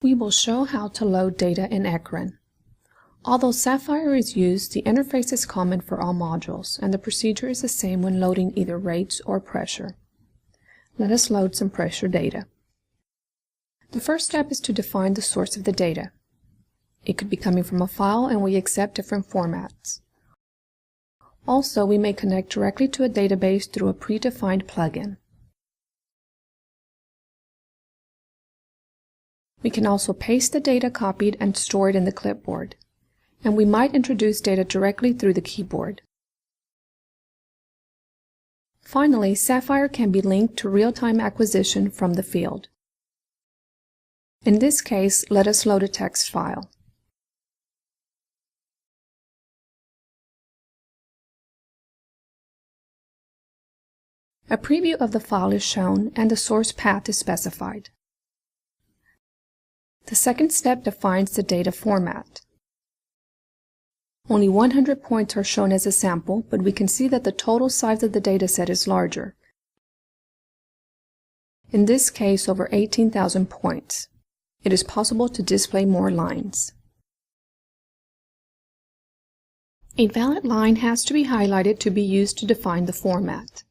We will show how to load data in Ecrin. Although Sapphire is used, the interface is common for all modules, and the procedure is the same when loading either rates or pressure. Let us load some pressure data. The first step is to define the source of the data. It could be coming from a file, and we accept different formats. Also, we may connect directly to a database through a predefined plugin. We can also paste the data copied and store it in the clipboard. And we might introduce data directly through the keyboard. Finally, Sapphire can be linked to real-time acquisition from the field. In this case, let us load a text file. A preview of the file is shown and the source path is specified. The second step defines the data format. Only 100 points are shown as a sample, but we can see that the total size of the dataset is larger. In this case, over 18,000 points. It is possible to display more lines. A valid line has to be highlighted to be used to define the format.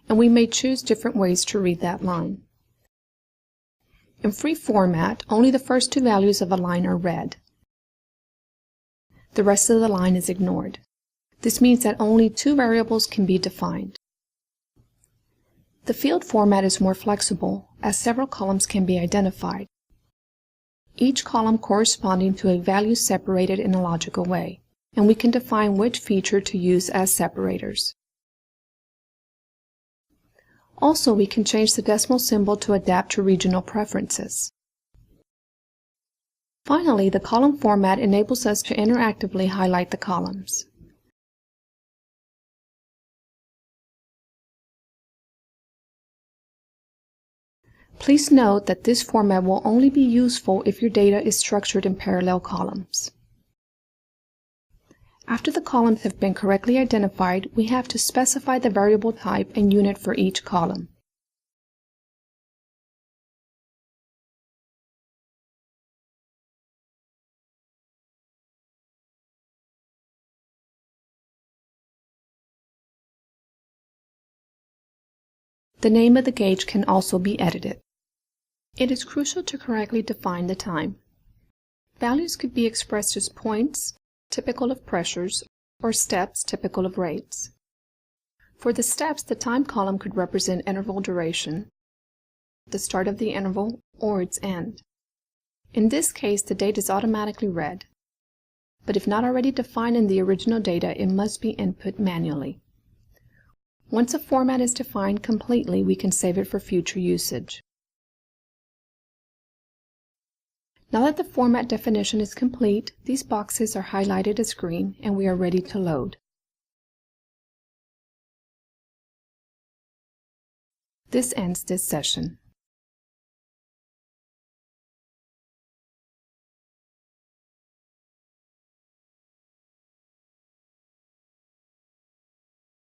And we may choose different ways to read that line. In free format, only the first two values of a line are read. The rest of the line is ignored. This means that only two variables can be defined. The field format is more flexible, as several columns can be identified, each column corresponding to a value separated in a logical way, and we can define which feature to use as separators. Also, we can change the decimal symbol to adapt to regional preferences. Finally, the column format enables us to interactively highlight the columns. Please note that this format will only be useful if your data is structured in parallel columns. After the columns have been correctly identified, we have to specify the variable type and unit for each column. The name of the gauge can also be edited. It is crucial to correctly define the time. Values could be expressed as points, typical of pressures, or steps, typical of rates. For the steps, the time column could represent interval duration, the start of the interval, or its end. In this case, the date is automatically read, but if not already defined in the original data, it must be input manually. Once a format is defined completely, we can save it for future usage. Now that the format definition is complete, these boxes are highlighted as green and we are ready to load. This ends this session.